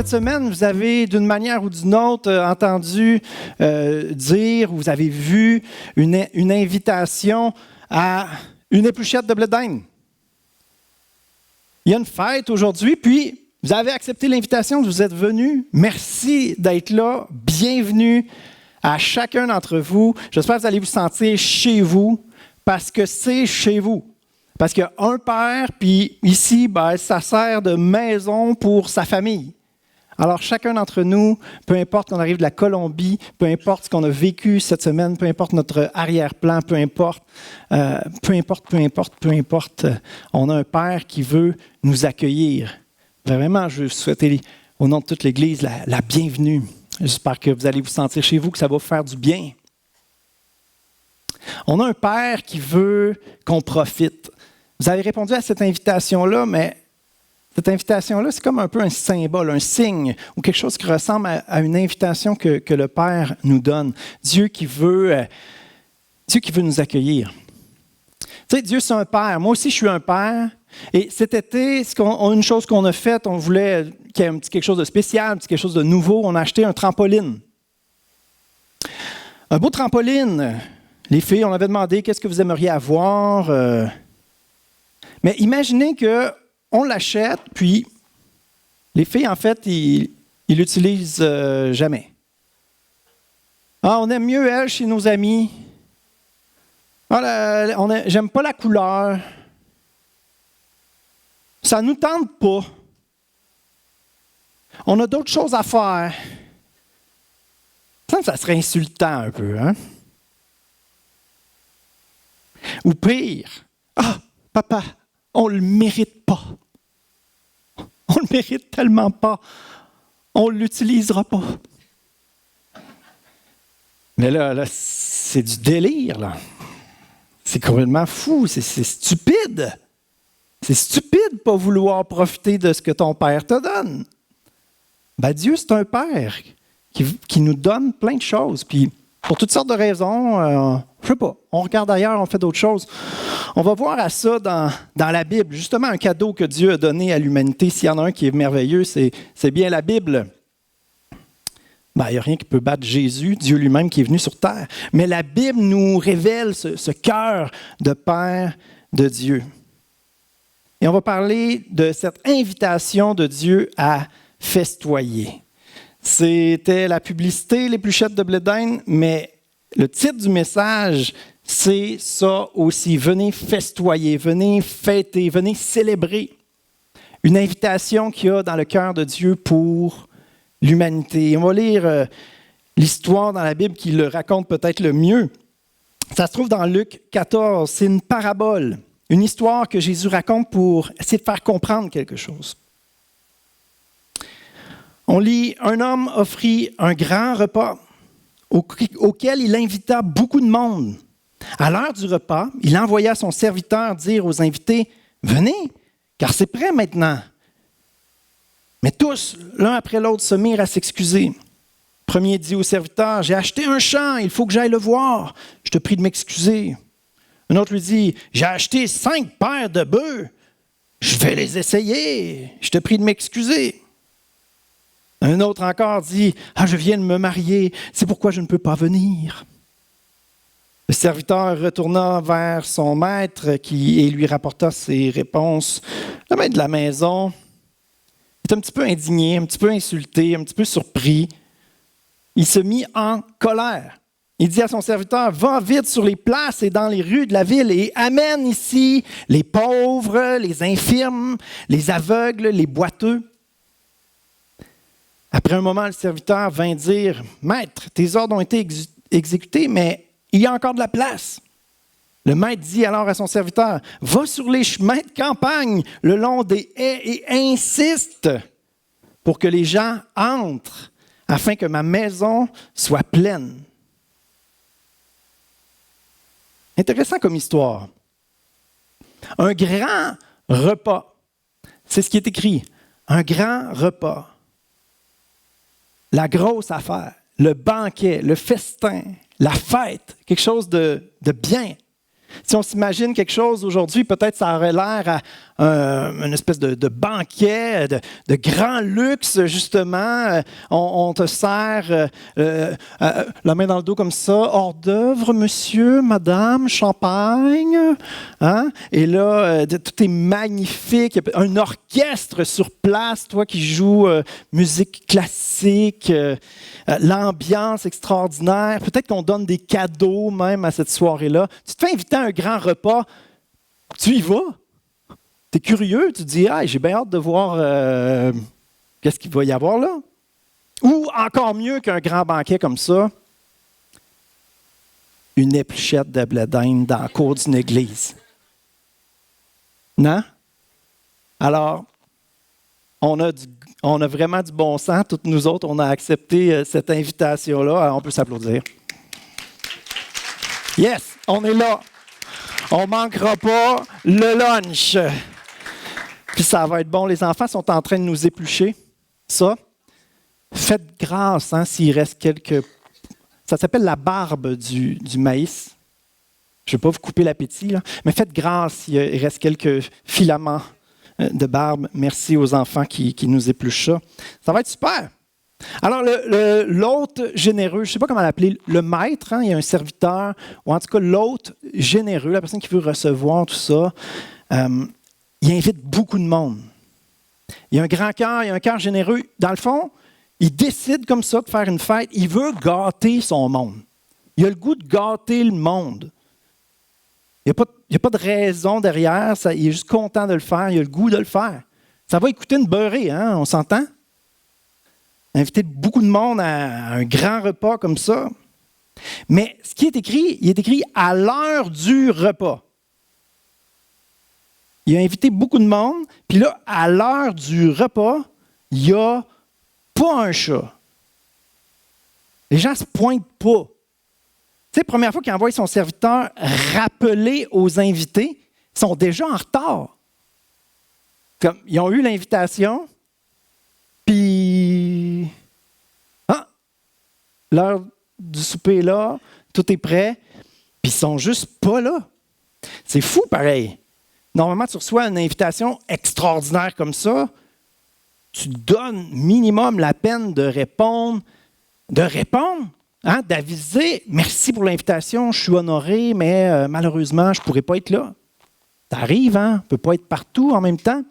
Cette semaine, vous avez d'une manière ou d'une autre entendu dire, vous avez vu une invitation à une épluchette de blé d'Inde. Il y a une fête aujourd'hui, puis vous avez accepté l'invitation, vous êtes venus. Merci d'être là. Bienvenue à chacun d'entre vous. J'espère que vous allez vous sentir chez vous, parce que c'est chez vous. Parce qu'il y a un père, puis ici, ça sert de maison pour sa famille. Alors, chacun d'entre nous, peu importe qu'on arrive de la Colombie, peu importe ce qu'on a vécu cette semaine, peu importe notre arrière-plan, peu importe, on a un père qui veut nous accueillir. Vraiment, je veux souhaiter au nom de toute l'Église la bienvenue. J'espère que vous allez vous sentir chez vous, que ça va vous faire du bien. On a un père qui veut qu'on profite. Vous avez répondu à cette invitation-là, mais cette invitation-là, c'est comme un peu un symbole, un signe, ou quelque chose qui ressemble à une invitation que le Père nous donne. Dieu qui veut nous accueillir. Tu sais, Dieu, c'est un Père. Moi aussi, je suis un Père. Et cet été, une chose qu'on a faite, on voulait qu'il y ait un petit quelque chose de spécial, un petit quelque chose de nouveau. On a acheté un trampoline. Un beau trampoline. Les filles, on avait demandé qu'est-ce que vous aimeriez avoir. Mais imaginez qu'on l'achète, puis les filles, en fait, ils l'utilisent jamais. Ah, on aime mieux elle chez nos amis. Ah, j'aime pas la couleur. Ça ne nous tente pas. On a d'autres choses à faire. Ça serait insultant un peu, hein? Ou pire, papa, on ne le mérite pas. On ne le mérite tellement pas. On ne l'utilisera pas. Mais là, c'est du délire, là. C'est complètement fou, c'est stupide. C'est stupide de ne pas vouloir profiter de ce que ton père te donne. Dieu, c'est un père qui nous donne plein de choses. Puis, pour toutes sortes de raisons, je ne sais pas, on regarde ailleurs, on fait d'autres choses. On va voir à ça dans la Bible. Justement, un cadeau que Dieu a donné à l'humanité. S'il y en a un qui est merveilleux, c'est bien la Bible. Il n'y a rien qui peut battre Jésus, Dieu lui-même qui est venu sur terre. Mais la Bible nous révèle ce cœur de Père de Dieu. Et on va parler de cette invitation de Dieu à festoyer. C'était la publicité, l'épluchette de blé d'Inde, mais le titre du message, c'est ça aussi. Venez festoyer, venez fêter, venez célébrer. Une invitation qu'il y a dans le cœur de Dieu pour l'humanité. On va lire l'histoire dans la Bible qui le raconte peut-être le mieux. Ça se trouve dans Luc 14. C'est une parabole, une histoire que Jésus raconte pour essayer de faire comprendre quelque chose. On lit, un homme offrit un grand repas auquel il invita beaucoup de monde. À l'heure du repas, il envoya son serviteur dire aux invités, « Venez, car c'est prêt maintenant. » Mais tous, l'un après l'autre, se mirent à s'excuser. Le premier dit au serviteur, « J'ai acheté un champ, il faut que j'aille le voir. Je te prie de m'excuser. » Un autre lui dit, « J'ai acheté 5 paires de bœufs. Je vais les essayer. Je te prie de m'excuser. » Un autre encore dit, « je viens de me marier, c'est pourquoi je ne peux pas venir. » Le serviteur retourna vers son maître et lui rapporta ses réponses. Le maître de la maison est un petit peu indigné, un petit peu insulté, un petit peu surpris. Il se mit en colère. Il dit à son serviteur, « Va vite sur les places et dans les rues de la ville et amène ici les pauvres, les infirmes, les aveugles, les boiteux. » Après un moment, le serviteur vint dire, « Maître, tes ordres ont été exécutés, mais il y a encore de la place. » Le maître dit alors à son serviteur, « Va sur les chemins de campagne, le long des haies et insiste pour que les gens entrent, afin que ma maison soit pleine. » Intéressant comme histoire. Un grand repas. C'est ce qui est écrit. Un grand repas. La grosse affaire, le banquet, le festin, la fête, quelque chose de bien. Si on s'imagine quelque chose aujourd'hui, peut-être ça aurait l'air à une espèce de banquet, de grand luxe, justement. On te sert la main dans le dos comme ça. Hors d'œuvre, monsieur, madame, champagne. Hein? Et là, tout est magnifique. Il y a un orchestre sur place, toi qui joues musique classique. L'ambiance extraordinaire. Peut-être qu'on donne des cadeaux même à cette soirée-là. Tu te fais inviter à un grand repas, tu y vas. Tu es curieux, tu te dis, ah, j'ai bien hâte de voir qu'est-ce qu'il va y avoir là. Ou encore mieux qu'un grand banquet comme ça, une épluchette de blé d'Inde dans la cour d'une église. Non? Alors, on a vraiment du bon sens. Toutes nous autres, on a accepté cette invitation-là. Alors, on peut s'applaudir. Yes, on est là. On ne manquera pas le lunch. Puis ça va être bon. Les enfants sont en train de nous éplucher. Ça, faites grâce s'il reste quelques... Ça s'appelle la barbe du maïs. Je ne vais pas vous couper l'appétit, là, mais faites grâce s'il reste quelques filaments de barbe. Merci aux enfants qui nous épluchent ça. Ça va être super. Alors, l'hôte généreux, je ne sais pas comment l'appeler, le maître, il y a un serviteur, ou en tout cas l'hôte généreux, la personne qui veut recevoir tout ça, il invite beaucoup de monde. Il y a un grand cœur, il y a un cœur généreux. Dans le fond, il décide comme ça de faire une fête. Il veut gâter son monde. Il a le goût de gâter le monde. Il n'y a pas de raison derrière, il est juste content de le faire, il a le goût de le faire. Ça va coûter une beurrée, on s'entend? Inviter beaucoup de monde à un grand repas comme ça. Mais ce qui est écrit, il est écrit à l'heure du repas. Il a invité beaucoup de monde, puis là, à l'heure du repas, il n'y a pas un chat. Les gens ne se pointent pas. Tu sais, la première fois qu'il envoie son serviteur rappeler aux invités, ils sont déjà en retard. Comme, ils ont eu l'invitation, puis l'heure du souper est là, tout est prêt, puis ils sont juste pas là. C'est fou pareil. Normalement, tu reçois une invitation extraordinaire comme ça, tu donnes minimum la peine de répondre, d'aviser, merci pour l'invitation, je suis honoré, mais malheureusement, je ne pourrai pas être là. T'arrives, on ne peut pas être partout en même temps.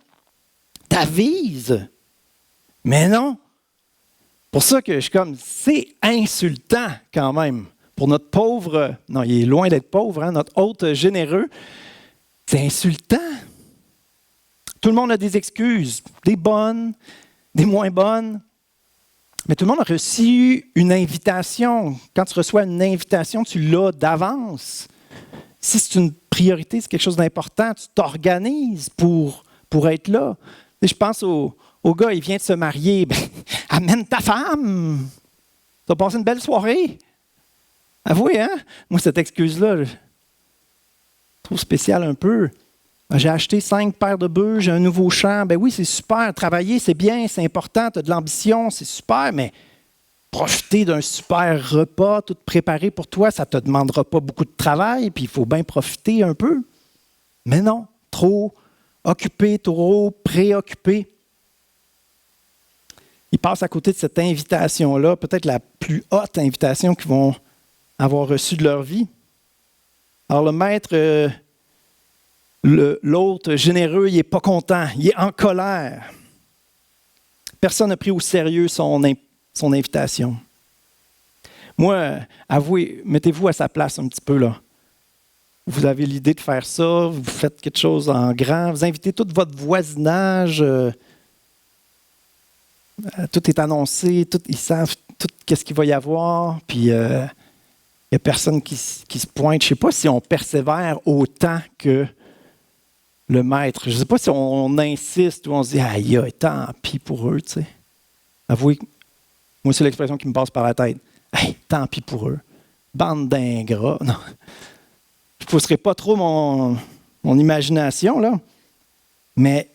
T'avises. Mais non. Pour ça que je suis comme, c'est insultant quand même. Pour notre pauvre, non, il est loin d'être pauvre, notre hôte généreux, c'est insultant. Tout le monde a des excuses, des bonnes, des moins bonnes. Mais tout le monde a reçu une invitation. Quand tu reçois une invitation, tu l'as d'avance. Si c'est une priorité, c'est quelque chose d'important, tu t'organises pour être là. Et je pense au gars, il vient de se marier. Ben, amène ta femme. Tu vas passer une belle soirée. Avouez, moi, cette excuse-là, je trouve spéciale un peu. J'ai acheté 5 paires de bœufs, j'ai un nouveau champ. Ben oui, c'est super. Travailler, c'est bien, c'est important. Tu as de l'ambition, c'est super, mais profiter d'un super repas, tout préparé pour toi, ça ne te demandera pas beaucoup de travail, puis il faut bien profiter un peu. Mais non, trop occupé, trop préoccupé. Ils passent à côté de cette invitation-là, peut-être la plus haute invitation qu'ils vont avoir reçue de leur vie. Alors le maître, l'hôte généreux, il n'est pas content, il est en colère. Personne n'a pris au sérieux son invitation. Moi, avouez, mettez-vous à sa place un petit peu là. Vous avez l'idée de faire ça, vous faites quelque chose en grand, vous invitez tout votre voisinage, tout est annoncé, ils savent tout qu'est-ce qu'il va y avoir, puis il n'y a personne qui se pointe. Je ne sais pas si on persévère autant que le maître. Je ne sais pas si on insiste ou on se dit « aïe, tant pis pour eux », tu sais. Avouez, moi c'est l'expression qui me passe par la tête. « Hey, tant pis pour eux. Bande d'ingrats. » Non. Je ne pousserai pas trop mon imagination, là. Mais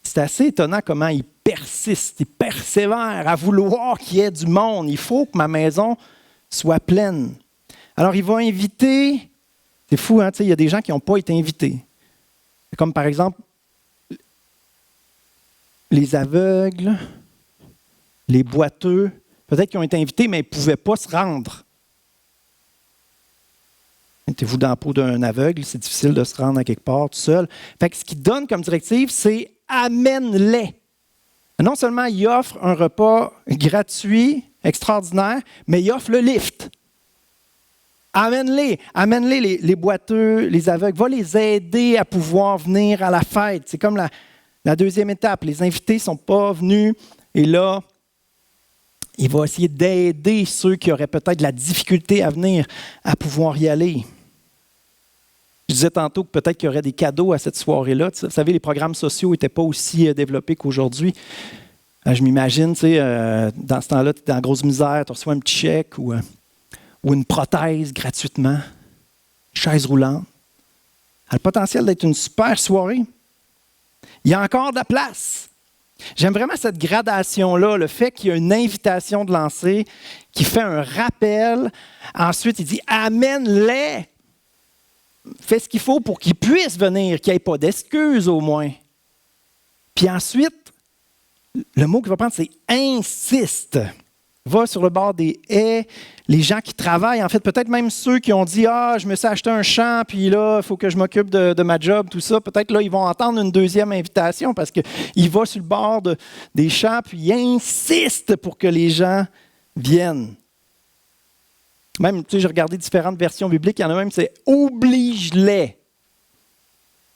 c'est assez étonnant comment il persiste, il persévère à vouloir qu'il y ait du monde. Il faut que ma maison soit pleine. Alors, il va inviter C'est fou, hein? Il y a des gens qui n'ont pas été invités. Comme par exemple, les aveugles, les boiteux, peut-être qu'ils ont été invités, mais ils ne pouvaient pas se rendre. Mettez-vous dans la peau d'un aveugle, c'est difficile de se rendre à quelque part tout seul. Fait que ce qu'il donne comme directive, c'est « amène-les ». Non seulement il offre un repas gratuit, extraordinaire, mais il offre le lift. Amène-les, les boiteux, les aveugles. Va les aider à pouvoir venir à la fête. C'est comme la deuxième étape. Les invités ne sont pas venus et là, il va essayer d'aider ceux qui auraient peut-être de la difficulté à venir, à pouvoir y aller. Je disais tantôt que peut-être qu'il y aurait des cadeaux à cette soirée-là. Vous savez, les programmes sociaux n'étaient pas aussi développés qu'aujourd'hui. Je m'imagine, dans ce temps-là, tu es dans la grosse misère, tu reçois un petit chèque ou une prothèse gratuitement, une chaise roulante. Elle a le potentiel d'être une super soirée. Il y a encore de la place. J'aime vraiment cette gradation-là, le fait qu'il y a une invitation de lancer qui fait un rappel. Ensuite, il dit « amène-les ». Fais ce qu'il faut pour qu'ils puissent venir, qu'il n'y ait pas d'excuses au moins. Puis ensuite, le mot qu'il va prendre, c'est « insiste ». Va sur le bord des haies, les gens qui travaillent, en fait, peut-être même ceux qui ont dit « Ah, je me suis acheté un champ, puis là, il faut que je m'occupe de ma job, tout ça. » Peut-être là, ils vont entendre une deuxième invitation parce qu'il va sur le bord des champs, puis il insiste pour que les gens viennent. Même, j'ai regardé différentes versions bibliques, il y en a même, c'est « oblige-les ».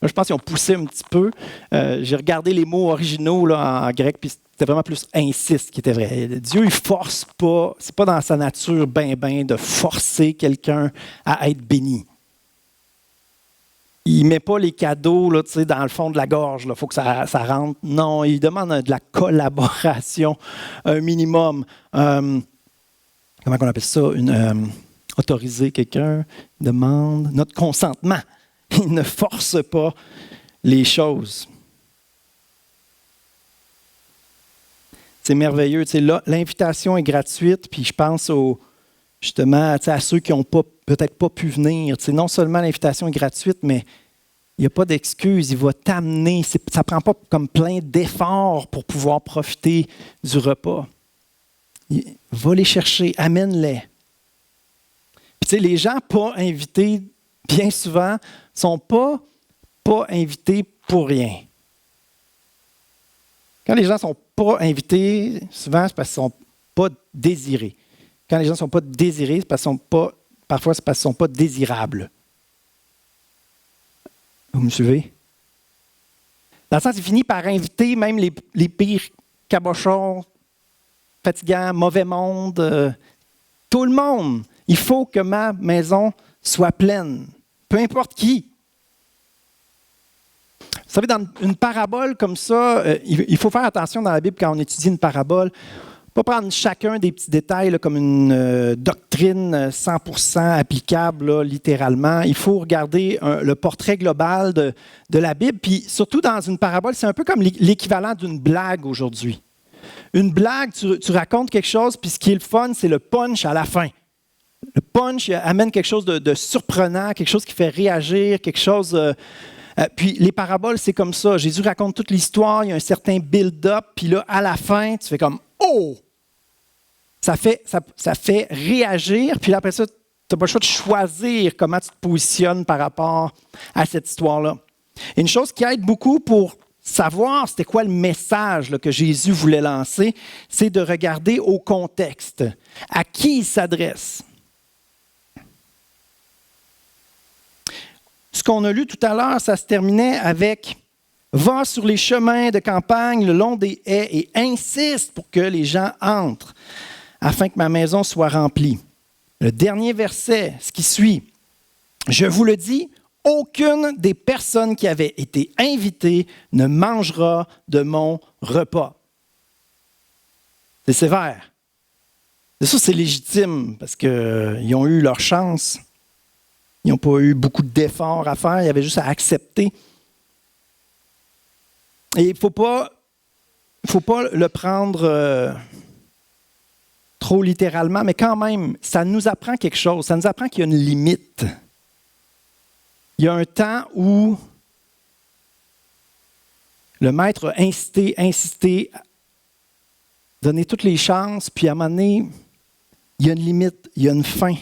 Là, je pense qu'ils ont poussé un petit peu. J'ai regardé les mots originaux là, en grec, puis c'était vraiment plus « insiste » qui était vrai. Dieu, il ne force pas, c'est pas dans sa nature de forcer quelqu'un à être béni. Il ne met pas les cadeaux là, dans le fond de la gorge, il faut que ça rentre. Non, il demande de la collaboration, un minimum. Comment on appelle ça? Autoriser quelqu'un, demande notre consentement. Il ne force pas les choses. C'est merveilleux. Là, l'invitation est gratuite, puis je pense justement à ceux qui n'ont peut-être pas pu venir. Non seulement l'invitation est gratuite, mais il n'y a pas d'excuse. Il va t'amener. Ça ne prend pas comme plein d'efforts pour pouvoir profiter du repas. Va les chercher, amène-les. Puis, les gens pas invités, bien souvent, ne sont pas invités pour rien. Quand les gens ne sont pas invités, souvent, c'est parce qu'ils ne sont pas désirés. Quand les gens ne sont pas désirés, c'est parce qu'ils parfois, c'est parce qu'ils ne sont pas désirables. Vous me suivez? Dans le sens, il finit par inviter même les pires cabochons, fatigants, mauvais monde, tout le monde. Il faut que ma maison soit pleine, peu importe qui. Vous savez, dans une parabole comme ça, il faut faire attention dans la Bible quand on étudie une parabole. Pas prendre chacun des petits détails là, comme une doctrine 100% applicable là, littéralement. Il faut regarder le portrait global de la Bible. Puis surtout dans une parabole, c'est un peu comme l'équivalent d'une blague aujourd'hui. Une blague, tu racontes quelque chose, puis ce qui est le fun, c'est le punch à la fin. Le punch amène quelque chose de surprenant, quelque chose qui fait réagir, quelque chose... puis les paraboles, c'est comme ça. Jésus raconte toute l'histoire, il y a un certain build-up, puis là, à la fin, tu fais comme « Oh! » Ça fait réagir, puis là, après ça, tu n'as pas le choix de choisir comment tu te positionnes par rapport à cette histoire-là. Et une chose qui aide beaucoup pour savoir c'était quoi le message là, que Jésus voulait lancer, c'est de regarder au contexte. À qui il s'adresse? Ce qu'on a lu tout à l'heure, ça se terminait avec « Va sur les chemins de campagne le long des haies et insiste pour que les gens entrent, afin que ma maison soit remplie. » Le dernier verset, ce qui suit, « Je vous le dis, aucune des personnes qui avaient été invitées ne mangera de mon repas. » C'est sévère. Ça, c'est légitime parce qu'ils ont eu leur chance. Ils n'ont pas eu beaucoup d'efforts à faire, il y avait juste à accepter. Et il ne faut pas le prendre trop littéralement, mais quand même, ça nous apprend quelque chose. Ça nous apprend qu'il y a une limite. il y a un temps où le maître a insisté, donné toutes les chances, puis à un moment donné, il y a une limite, il y a une fin.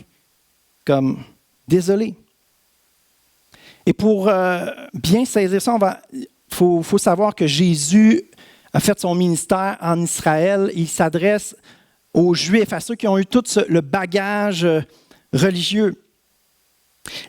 Comme, désolé. Et pour bien saisir ça, faut savoir que Jésus a fait son ministère en Israël. Il s'adresse aux Juifs, à ceux qui ont eu tout le bagage religieux.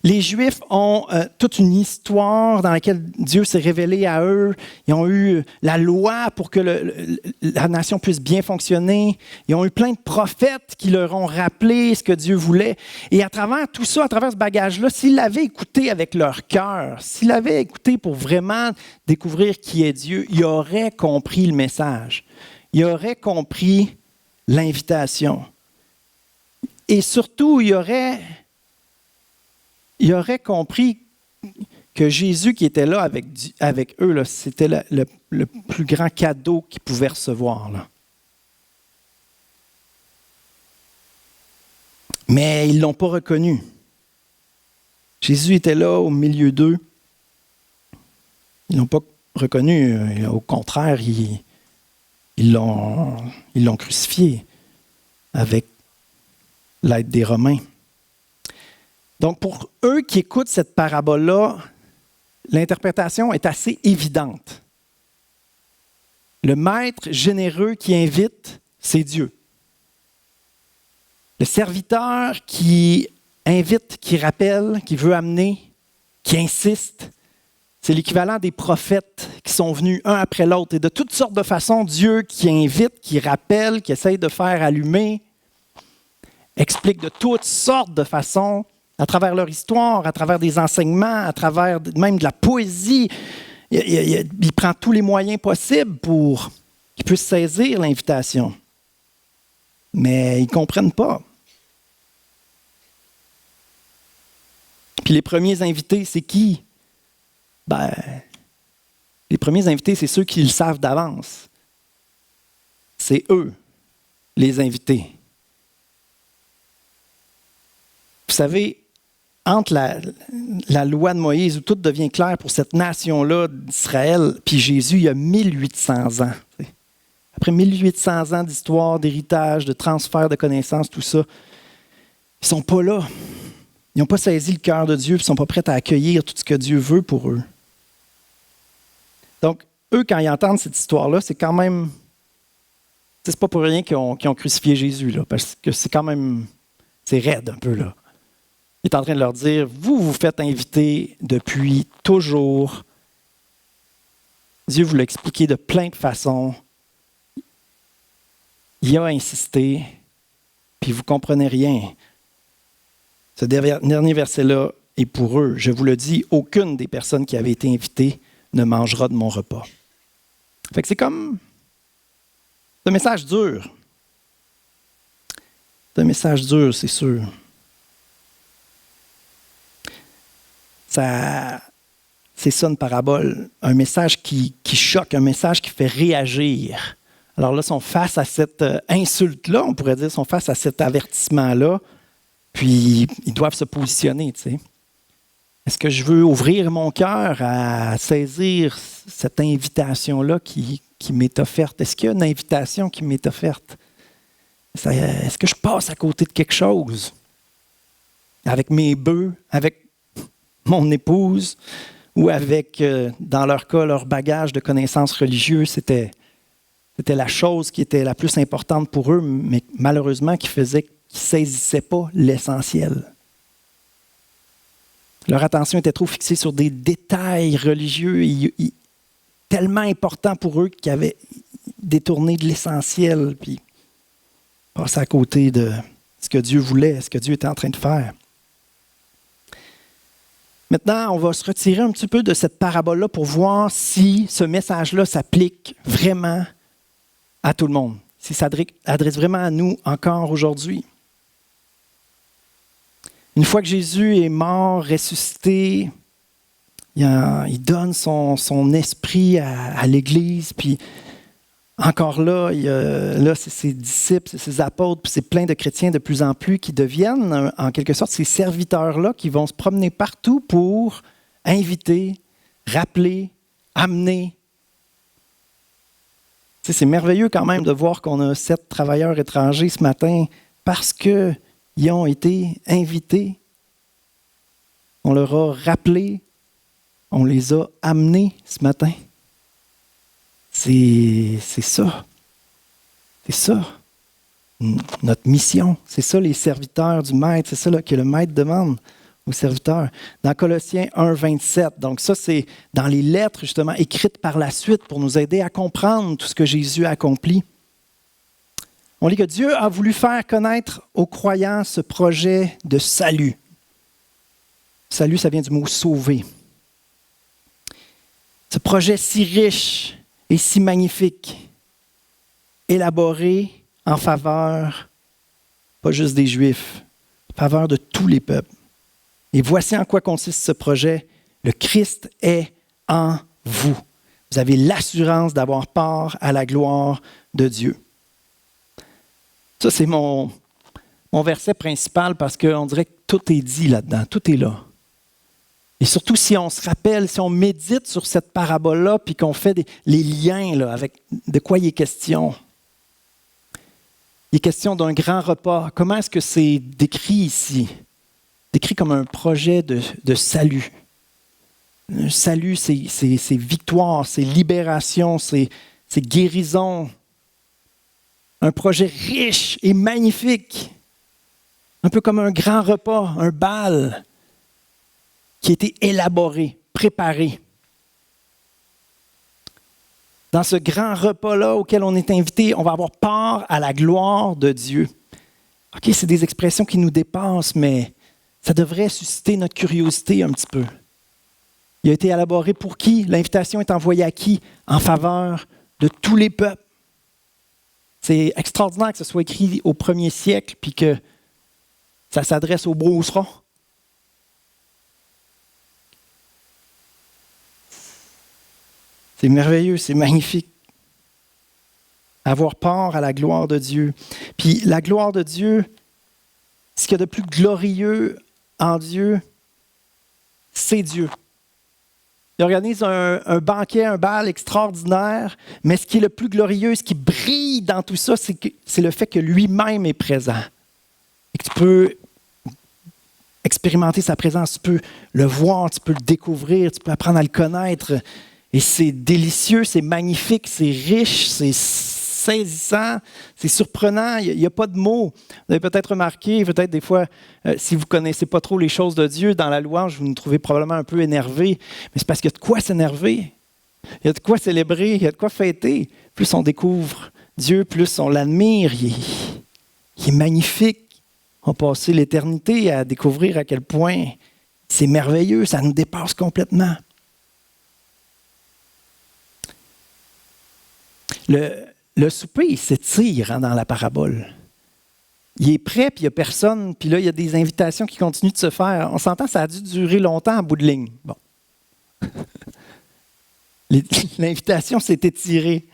Les Juifs ont toute une histoire dans laquelle Dieu s'est révélé à eux. Ils ont eu la loi pour que la nation puisse bien fonctionner. Ils ont eu plein de prophètes qui leur ont rappelé ce que Dieu voulait. Et à travers tout ça, à travers ce bagage-là, s'ils l'avaient écouté avec leur cœur, s'ils l'avaient écouté pour vraiment découvrir qui est Dieu, ils auraient compris le message. Ils auraient compris l'invitation. Et surtout, ils auraient compris que Jésus qui était là avec eux, là, c'était le plus grand cadeau qu'ils pouvaient recevoir. Là. Mais ils ne l'ont pas reconnu. Jésus était là au milieu d'eux. Ils ne l'ont pas reconnu. Au contraire, ils l'ont crucifié avec l'aide des Romains. Donc, pour eux qui écoutent cette parabole-là, l'interprétation est assez évidente. Le maître généreux qui invite, c'est Dieu. Le serviteur qui invite, qui rappelle, qui veut amener, qui insiste, c'est l'équivalent des prophètes qui sont venus un après l'autre. Et de toutes sortes de façons, Dieu qui invite, qui rappelle, qui essaye de faire allumer, explique de toutes sortes de façons, à travers leur histoire, à travers des enseignements, à travers même de la poésie. Il prend tous les moyens possibles pour qu'ils puissent saisir l'invitation. Mais ils ne comprennent pas. Puis les premiers invités, c'est qui? Les premiers invités, c'est ceux qui le savent d'avance. C'est eux, les invités. Vous savez, entre la loi de Moïse, où tout devient clair pour cette nation-là d'Israël, puis Jésus, il y a 1800 ans. Après 1800 ans d'histoire, d'héritage, de transfert de connaissances, tout ça, ils ne sont pas là. Ils n'ont pas saisi le cœur de Dieu, puis ils ne sont pas prêts à accueillir tout ce que Dieu veut pour eux. Donc, eux, quand ils entendent cette histoire-là, c'est quand même... C'est pas pour rien qu'ils ont crucifié Jésus, là, parce que c'est quand même... C'est raide un peu, là. Il est en train de leur dire, vous vous faites inviter depuis toujours. Dieu vous l'a expliqué de plein de façons. Il a insisté, puis vous ne comprenez rien. Ce dernier verset-là est pour eux. Je vous le dis, aucune des personnes qui avaient été invitées ne mangera de mon repas. Fait que c'est comme un message dur. C'est un message dur, c'est sûr. C'est ça une parabole, un message qui choque, un message qui fait réagir. Alors là, ils sont face à cette insulte-là, on pourrait dire, ils sont face à cet avertissement-là, puis ils doivent se positionner, tu sais. Est-ce que je veux ouvrir mon cœur à saisir cette invitation-là qui m'est offerte? Est-ce qu'il y a une invitation qui m'est offerte? Est-ce que je passe à côté de quelque chose? Avec mes bœufs, avec mon épouse, ou avec, dans leur cas, leur bagage de connaissances religieuses, c'était la chose qui était la plus importante pour eux, mais malheureusement qui faisait qu'ils ne saisissaient pas l'essentiel. Leur attention était trop fixée sur des détails religieux tellement importants pour eux qu'ils avaient détourné de l'essentiel, puis passé à côté de ce que Dieu voulait, ce que Dieu était en train de faire. Maintenant, on va se retirer un petit peu de cette parabole-là pour voir si ce message-là s'applique vraiment à tout le monde, si ça s'adresse vraiment à nous encore aujourd'hui. Une fois que Jésus est mort, ressuscité, il donne son esprit à l'Église, puis encore là, c'est ses disciples, c'est ses apôtres, puis c'est plein de chrétiens de plus en plus qui deviennent, en quelque sorte, ces serviteurs-là qui vont se promener partout pour inviter, rappeler, amener. Tu sais, c'est merveilleux quand même de voir qu'on a 7 travailleurs étrangers ce matin parce qu'ils ont été invités. On leur a rappelé, on les a amenés ce matin. C'est ça. C'est ça. Notre mission. C'est ça les serviteurs du Maître. C'est ça là, que le Maître demande aux serviteurs. Dans Colossiens 1, 27. Donc ça, c'est dans les lettres justement écrites par la suite pour nous aider à comprendre tout ce que Jésus a accompli. On lit que Dieu a voulu faire connaître aux croyants ce projet de salut. Salut, ça vient du mot sauver. Ce projet si riche et si magnifique, élaboré en faveur, pas juste des Juifs, en faveur de tous les peuples. Et voici en quoi consiste ce projet. Le Christ est en vous. Vous avez l'assurance d'avoir part à la gloire de Dieu. Ça, c'est mon verset principal parce qu'on dirait que tout est dit là-dedans, tout est là. Et surtout, si on se rappelle, si on médite sur cette parabole-là, puis qu'on fait les liens là, avec de quoi il est question. Il est question d'un grand repas. Comment est-ce que c'est décrit ici? Décrit comme un projet de salut. Un salut, c'est victoire, c'est libération, c'est guérison. Un projet riche et magnifique. Un peu comme un grand repas, un bal qui a été élaboré, préparé. Dans ce grand repas-là auquel on est invité, on va avoir part à la gloire de Dieu. OK, c'est des expressions qui nous dépassent, mais ça devrait susciter notre curiosité un petit peu. Il a été élaboré pour qui? L'invitation est envoyée à qui? En faveur de tous les peuples. C'est extraordinaire que ce soit écrit au 1er siècle puis que ça s'adresse aux brousserons. C'est merveilleux, c'est magnifique. Avoir part à la gloire de Dieu. Puis la gloire de Dieu, ce qu'il y a de plus glorieux en Dieu, c'est Dieu. Il organise un banquet, un bal extraordinaire, mais ce qui est le plus glorieux, ce qui brille dans tout ça, c'est le fait que lui-même est présent. Et que tu peux expérimenter sa présence, tu peux le voir, tu peux le découvrir, tu peux apprendre à le connaître. Et c'est délicieux, c'est magnifique, c'est riche, c'est saisissant, c'est surprenant, il n'y a pas de mots. Vous avez peut-être remarqué, peut-être des fois, si vous ne connaissez pas trop les choses de Dieu, dans la louange, vous nous trouvez probablement un peu énervé, mais c'est parce qu'il y a de quoi s'énerver, il y a de quoi célébrer, il y a de quoi fêter. Plus on découvre Dieu, plus on l'admire, il est magnifique. On va passer l'éternité à découvrir à quel point c'est merveilleux, ça nous dépasse complètement. Le souper, il s'étire dans la parabole. Il est prêt, puis il n'y a personne, puis là, il y a des invitations qui continuent de se faire. On s'entend, ça a dû durer longtemps en bout de ligne. Bon. L'invitation s'est étirée.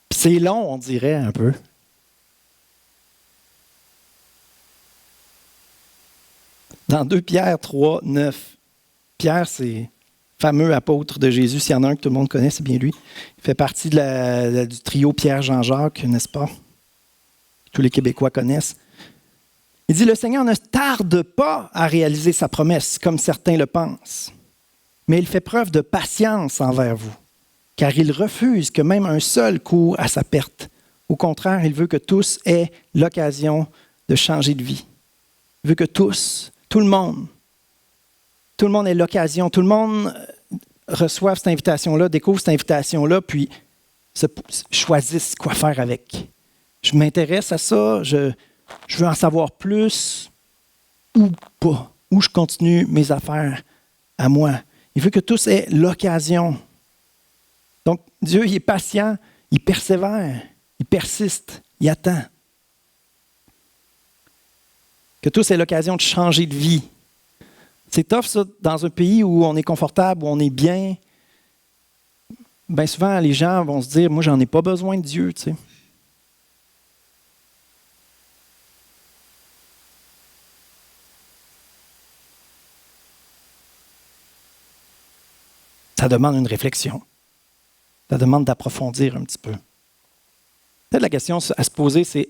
Puis c'est long, on dirait, un peu. Dans 2 Pierre 3, 9, Pierre, c'est fameux apôtre de Jésus. S'il y en a un que tout le monde connaît, c'est bien lui. Il fait partie du trio Pierre-Jean-Jacques, n'est-ce pas? Tous les Québécois connaissent. Il dit, le Seigneur ne tarde pas à réaliser sa promesse, comme certains le pensent, mais il fait preuve de patience envers vous, car il refuse que même un seul court à sa perte. Au contraire, il veut que tous aient l'occasion de changer de vie. Il veut que tous, tout le monde ait l'occasion, tout le monde reçoive cette invitation-là, découvre cette invitation-là, puis choisisse quoi faire avec. Je m'intéresse à ça, je veux en savoir plus ou pas, ou je continue mes affaires à moi. Il veut que tous aient l'occasion. Donc, Dieu, il est patient, il persévère, il persiste, il attend. Que tous aient l'occasion de changer de vie. C'est tough, ça, dans un pays où on est confortable, où on est bien. Bien souvent, les gens vont se dire, moi, j'en ai pas besoin de Dieu, tu sais. Ça demande une réflexion. Ça demande d'approfondir un petit peu. Peut-être la question à se poser, c'est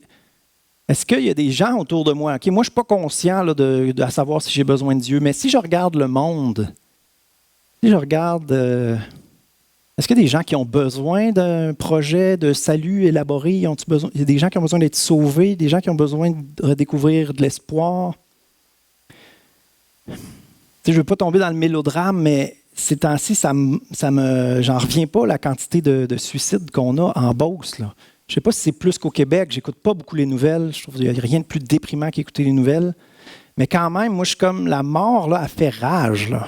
est-ce qu'il y a des gens autour de moi? OK, moi, je ne suis pas conscient là, de savoir si j'ai besoin de Dieu, mais si je regarde le monde, si je regarde, est-ce qu'il y a des gens qui ont besoin d'un projet de salut élaboré? Il y a des gens qui ont besoin d'être sauvés, des gens qui ont besoin de redécouvrir de l'espoir? Je ne veux pas tomber dans le mélodrame, mais ces temps-ci, j'en reviens pas la quantité de suicides qu'on a en Beauce, là. Je ne sais pas si c'est plus qu'au Québec. Je n'écoute pas beaucoup les nouvelles. Je trouve qu'il n'y a rien de plus déprimant qu'écouter les nouvelles. Mais quand même, moi, je suis comme la mort, là, elle fait rage, là.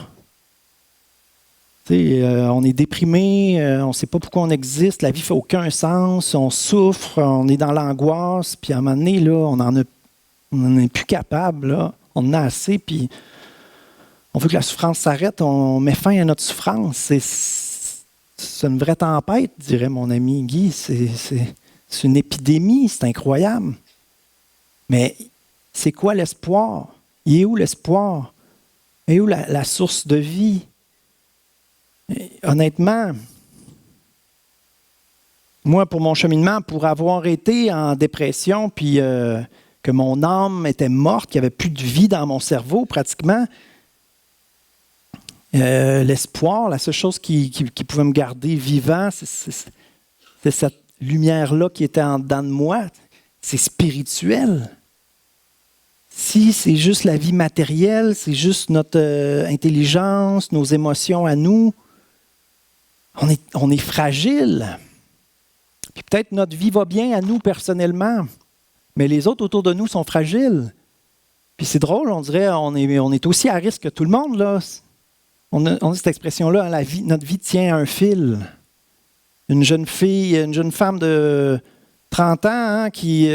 On est déprimé, on ne sait pas pourquoi on existe, la vie ne fait aucun sens, on souffre, on est dans l'angoisse, puis à un moment donné, là, on n'en est plus capable, là. On en a assez, puis on veut que la souffrance s'arrête, on met fin à notre souffrance. C'est une vraie tempête, dirait mon ami Guy. C'est une épidémie, c'est incroyable. Mais c'est quoi l'espoir? Il est où l'espoir? Il est où la source de vie? Et honnêtement, moi, pour mon cheminement, pour avoir été en dépression, puis que mon âme était morte, qu'il n'y avait plus de vie dans mon cerveau pratiquement, l'espoir, la seule chose qui pouvait me garder vivant, c'est cette lumière-là qui était en dedans de moi. C'est spirituel. Si c'est juste la vie matérielle, c'est juste notre intelligence, nos émotions à nous, on est fragile. Puis peut-être notre vie va bien à nous personnellement, mais les autres autour de nous sont fragiles. Puis c'est drôle, on dirait on est aussi à risque que tout le monde, là. On a cette expression-là, notre vie tient à un fil. Une jeune femme de 30 ans qui,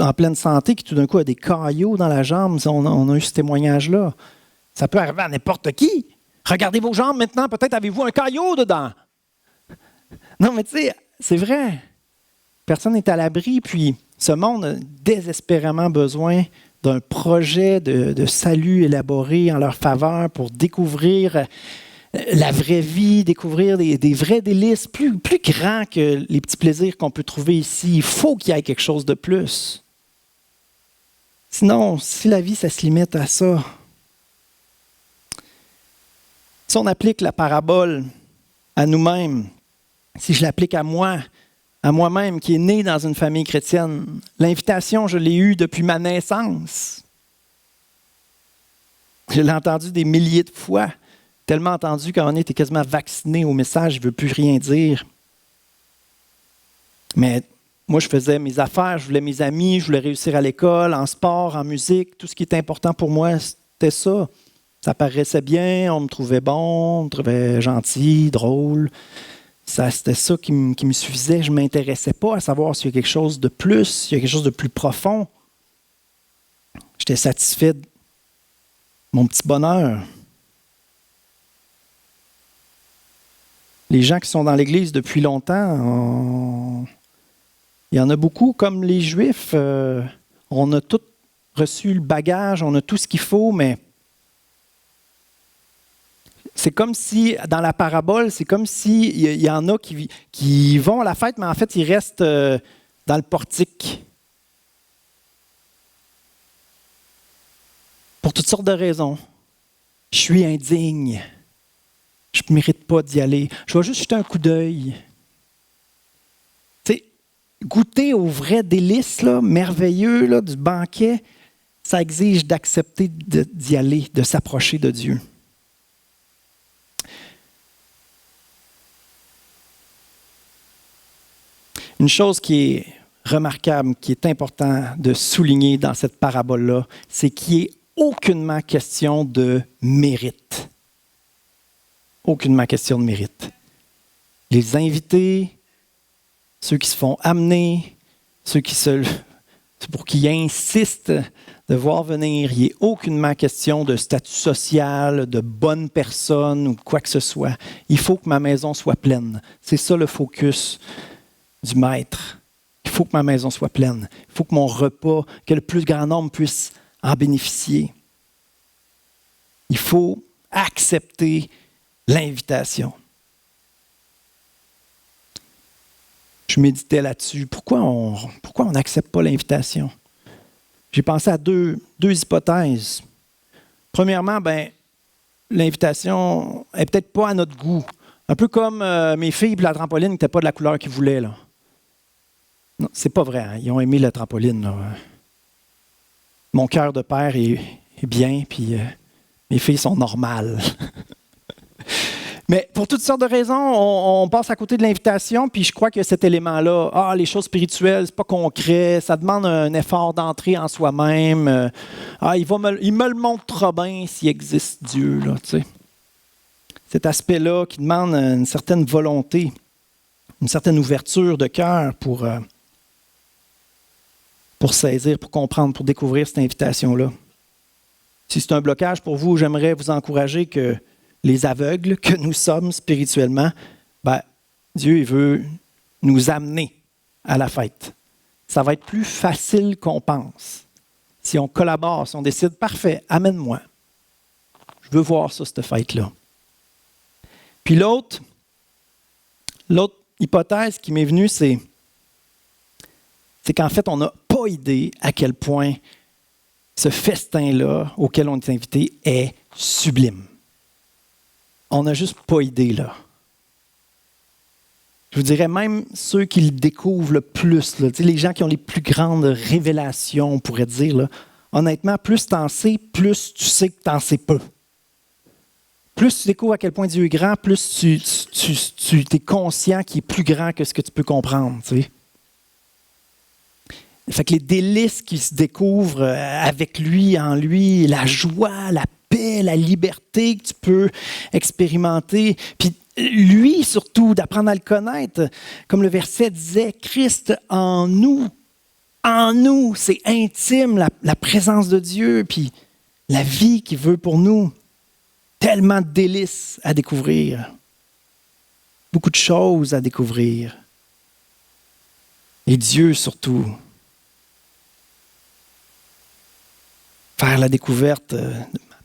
en pleine santé, qui tout d'un coup a des caillots dans la jambe. On a eu ce témoignage-là. Ça peut arriver à n'importe qui. Regardez vos jambes maintenant, peut-être avez-vous un caillot dedans. Non, mais tu sais, c'est vrai. Personne n'est à l'abri, puis ce monde a désespérément besoin d'un projet de salut élaboré en leur faveur pour découvrir la vraie vie, découvrir des vrais délices plus grands que les petits plaisirs qu'on peut trouver ici. Il faut qu'il y ait quelque chose de plus. Sinon, si la vie, ça se limite à ça, si on applique la parabole à nous-mêmes, si je l'applique à moi-même qui est né dans une famille chrétienne, l'invitation, je l'ai eue depuis ma naissance. Je l'ai entendu des milliers de fois, tellement entendu qu'à un moment donné, tu es quasiment vacciné au message, je ne veux plus rien dire. Mais moi, je faisais mes affaires, je voulais mes amis, je voulais réussir à l'école, en sport, en musique, tout ce qui était important pour moi, c'était ça. Ça paraissait bien, on me trouvait bon, on me trouvait gentil, drôle. C'était ça qui me suffisait. Je ne m'intéressais pas à savoir s'il y a quelque chose de plus, s'il y a quelque chose de plus profond. J'étais satisfait de mon petit bonheur. Les gens qui sont dans l'Église depuis longtemps, il y en a beaucoup, comme les Juifs. On a tous reçu le bagage, on a tout ce qu'il faut, mais c'est comme si, dans la parabole, c'est comme s'il y en a qui vont à la fête, mais en fait, ils restent dans le portique. Pour toutes sortes de raisons. Je suis indigne. Je ne mérite pas d'y aller. Je vais juste jeter un coup d'œil. Tu sais, goûter aux vrais délices là, merveilleux là, du banquet, ça exige d'accepter d'y aller, de s'approcher de Dieu. Une chose qui est remarquable, qui est important de souligner dans cette parabole-là, c'est qu'il n'est aucunement question de mérite. Aucunement question de mérite. Les invités, ceux qui se font amener, ceux pour qui insistent de voir venir, il n'est aucunement question de statut social, de bonne personne ou quoi que ce soit. Il faut que ma maison soit pleine. C'est ça le focus du maître. Il faut que ma maison soit pleine. Il faut que mon repas, que le plus grand nombre puisse en bénéficier. Il faut accepter l'invitation. Je méditais là-dessus. Pourquoi on n'accepte pas l'invitation? J'ai pensé à deux hypothèses. Premièrement, l'invitation n'est peut-être pas à notre goût. Un peu comme mes filles et la trampoline n'étaient pas de la couleur qu'ils voulaient. Là. Non, c'est pas vrai. Hein? Ils ont aimé la trampoline. Là. Mon cœur de père est bien, puis mes filles sont normales. Mais pour toutes sortes de raisons, on passe à côté de l'invitation, puis je crois que cet élément-là, les choses spirituelles, c'est pas concret, ça demande un effort d'entrer en soi-même. Il me le montrera bien s'il existe Dieu, là, tu sais. Cet aspect-là qui demande une certaine volonté, une certaine ouverture de cœur pour saisir, pour comprendre, pour découvrir cette invitation-là. Si c'est un blocage pour vous, j'aimerais vous encourager que les aveugles que nous sommes spirituellement, Dieu il veut nous amener à la fête. Ça va être plus facile qu'on pense. Si on collabore, si on décide, parfait, amène-moi. Je veux voir ça, cette fête-là. Puis l'autre hypothèse qui m'est venue, c'est qu'en fait, on n'a pas idée à quel point ce festin-là auquel on est invité est sublime. On n'a juste pas idée, là. Je vous dirais même ceux qui le découvrent le plus, là, les gens qui ont les plus grandes révélations, on pourrait dire, là, honnêtement, plus tu en sais, plus tu sais que tu en sais peu. Plus tu découvres à quel point Dieu est grand, plus tu es conscient qu'il est plus grand que ce que tu peux comprendre. Tu sais. Fait que les délices qui se découvrent avec lui, en lui, la joie, la paix, la liberté que tu peux expérimenter. Puis lui, surtout, d'apprendre à le connaître. Comme le verset disait, Christ en nous. En nous, c'est intime, la présence de Dieu, puis la vie qu'il veut pour nous. Tellement de délices à découvrir. Beaucoup de choses à découvrir. Et Dieu, surtout. Faire la découverte,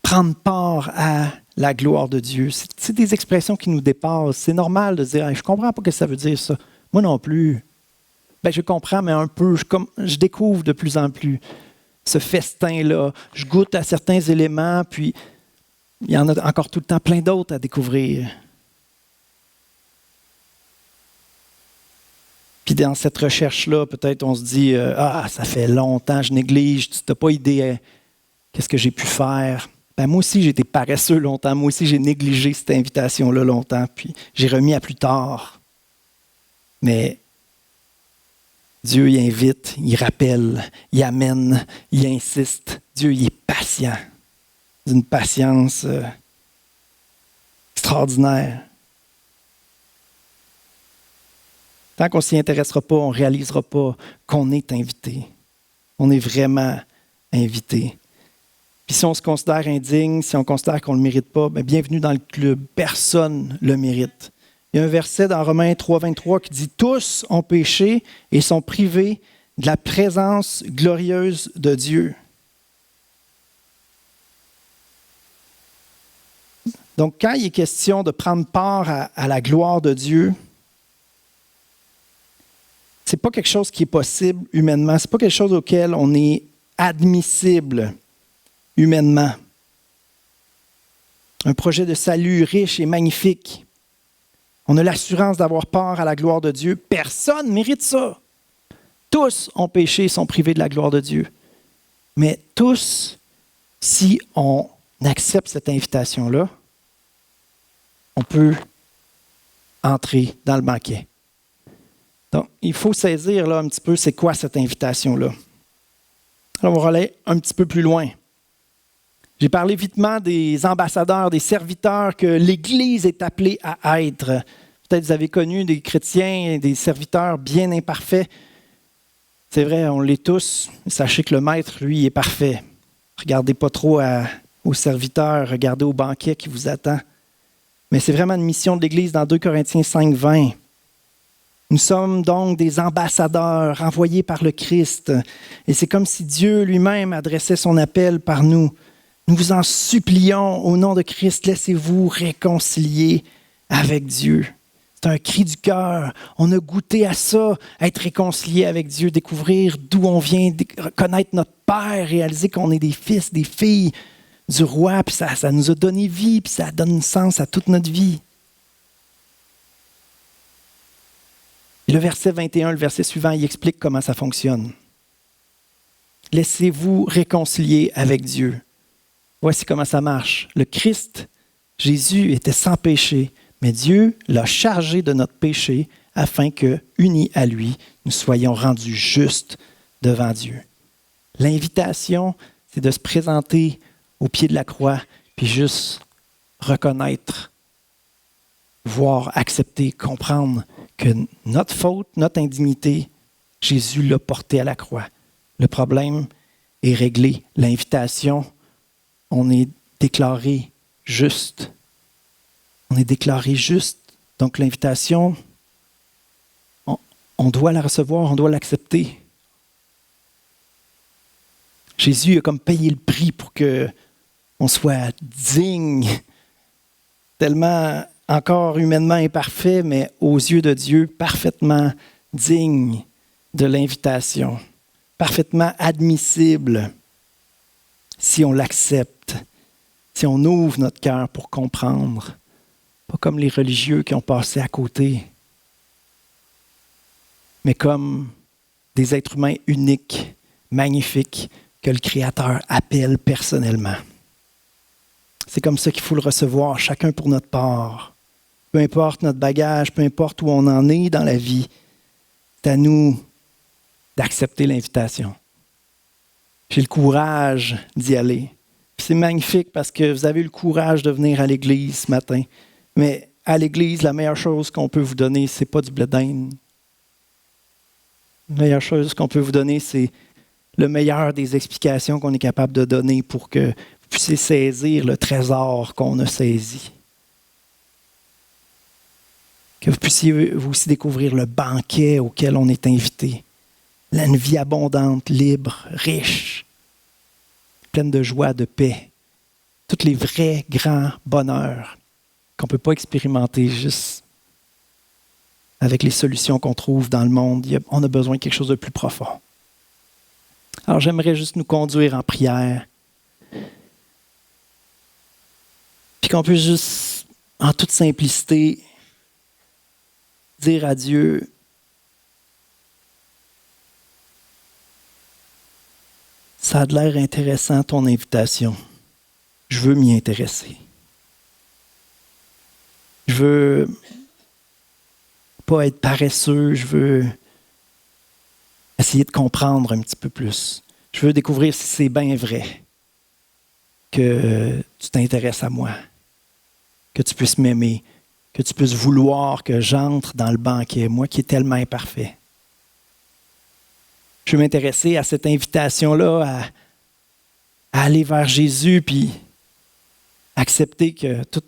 prendre part à la gloire de Dieu. C'est des expressions qui nous dépassent. C'est normal de dire « Je ne comprends pas ce que ça veut dire, ça. » Moi non plus. Je comprends, mais un peu. Je découvre de plus en plus ce festin-là. Je goûte à certains éléments, puis il y en a encore tout le temps plein d'autres à découvrir. Puis dans cette recherche-là, peut-être on se dit « ça fait longtemps, je néglige, tu n'as pas idée qu'est-ce que j'ai pu faire. » Moi aussi, j'ai été paresseux longtemps. Moi aussi, j'ai négligé cette invitation-là longtemps, puis j'ai remis à plus tard. Mais Dieu, il invite, il rappelle, il amène, il insiste. Dieu, il est patient. D'une patience extraordinaire. Tant qu'on ne s'y intéressera pas, on ne réalisera pas qu'on est invité. On est vraiment invité. Puis si on se considère indigne, si on considère qu'on ne le mérite pas, bienvenue dans le club. Personne ne le mérite. Il y a un verset dans Romains 3,23 qui dit « Tous ont péché et sont privés de la présence glorieuse de Dieu. » Donc, quand il est question de prendre part à la gloire de Dieu, ce n'est pas quelque chose qui est possible humainement. Ce n'est pas quelque chose auquel on est admissible humainement. Un projet de salut riche et magnifique. On a l'assurance d'avoir part à la gloire de Dieu. Personne ne mérite ça. Tous ont péché et sont privés de la gloire de Dieu. Mais tous, si on accepte cette invitation-là, on peut entrer dans le banquet. Donc, il faut saisir là, un petit peu c'est quoi cette invitation-là. Alors, on va aller un petit peu plus loin. J'ai parlé vitement des ambassadeurs, des serviteurs que l'Église est appelée à être. Peut-être vous avez connu des chrétiens, des serviteurs bien imparfaits. C'est vrai, on l'est tous. Sachez que le maître, lui, est parfait. Regardez pas trop aux serviteurs, regardez au banquet qui vous attend. Mais c'est vraiment une mission de l'Église dans 2 Corinthiens 5, 20. Nous sommes donc des ambassadeurs envoyés par le Christ. Et c'est comme si Dieu lui-même adressait son appel par nous. Nous vous en supplions, au nom de Christ, laissez-vous réconcilier avec Dieu. C'est un cri du cœur. On a goûté à ça, être réconcilié avec Dieu, découvrir d'où on vient, connaître notre Père, réaliser qu'on est des fils, des filles du roi, puis ça nous a donné vie, puis ça donne sens à toute notre vie. Et le verset 21, le verset suivant, il explique comment ça fonctionne. Laissez-vous réconcilier avec Dieu. Voici comment ça marche. Le Christ, Jésus, était sans péché, mais Dieu l'a chargé de notre péché afin que, unis à lui, nous soyons rendus justes devant Dieu. L'invitation, c'est de se présenter au pied de la croix, puis juste reconnaître, voir, accepter, comprendre que notre faute, notre indignité, Jésus l'a portée à la croix. Le problème est réglé. L'invitation, on est déclaré juste. On est déclaré juste. Donc l'invitation, on doit la recevoir, on doit l'accepter. Jésus a comme payé le prix pour qu'on soit digne, tellement encore humainement imparfait, mais aux yeux de Dieu, parfaitement digne de l'invitation, parfaitement admissible si on l'accepte, si on ouvre notre cœur pour comprendre, pas comme les religieux qui ont passé à côté, mais comme des êtres humains uniques, magnifiques, que le Créateur appelle personnellement. C'est comme ça qu'il faut le recevoir, chacun pour notre part. Peu importe notre bagage, peu importe où on en est dans la vie, c'est à nous d'accepter l'invitation. J'ai le courage d'y aller. Puis c'est magnifique parce que vous avez eu le courage de venir à l'église ce matin. Mais à l'église, la meilleure chose qu'on peut vous donner, ce n'est pas du blé d'Inde. La meilleure chose qu'on peut vous donner, c'est le meilleur des explications qu'on est capable de donner pour que vous puissiez saisir le trésor qu'on a saisi. Que vous puissiez vous aussi découvrir le banquet auquel on est invité. Une vie abondante, libre, riche, pleine de joie, de paix. Tous les vrais grands bonheurs qu'on ne peut pas expérimenter juste avec les solutions qu'on trouve dans le monde. On a besoin de quelque chose de plus profond. Alors j'aimerais juste nous conduire en prière. Puis qu'on puisse juste, en toute simplicité, dire à Dieu, ça a de l'air intéressant ton invitation. Je veux m'y intéresser. Je veux pas être paresseux, je veux essayer de comprendre un petit peu plus. Je veux découvrir si c'est bien vrai que tu t'intéresses à moi, que tu puisses m'aimer, que tu puisses vouloir que j'entre dans le banquet, moi qui est tellement imparfait. Je veux m'intéresser à cette invitation-là à aller vers Jésus puis accepter que toutes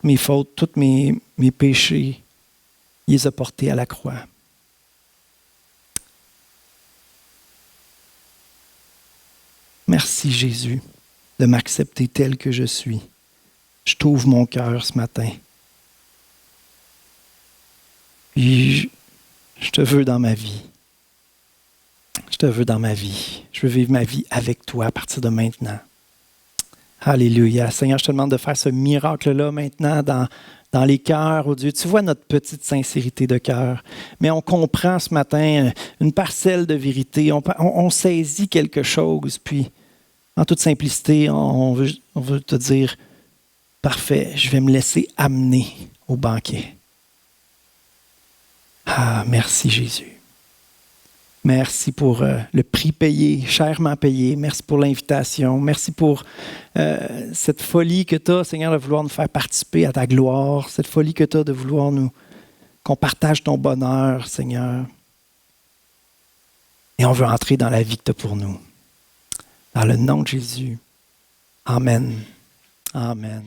mes fautes, tous mes péchés, il les a portés à la croix. Merci Jésus de m'accepter tel que je suis. Je t'ouvre mon cœur ce matin. Puis je te veux dans ma vie. Je te veux dans ma vie. Je veux vivre ma vie avec toi à partir de maintenant. Alléluia. Seigneur, je te demande de faire ce miracle-là maintenant dans les cœurs, oh Dieu. Tu vois notre petite sincérité de cœur, mais on comprend ce matin une parcelle de vérité. On saisit quelque chose, puis en toute simplicité, on veut te dire, parfait, je vais me laisser amener au banquet. Ah, merci Jésus. Merci pour le prix payé, chèrement payé. Merci pour l'invitation. Merci pour cette folie que tu as, Seigneur, de vouloir nous faire participer à ta gloire. Cette folie que tu as de vouloir qu'on partage ton bonheur, Seigneur. Et on veut entrer dans la vie que tu as pour nous. Dans le nom de Jésus. Amen. Amen.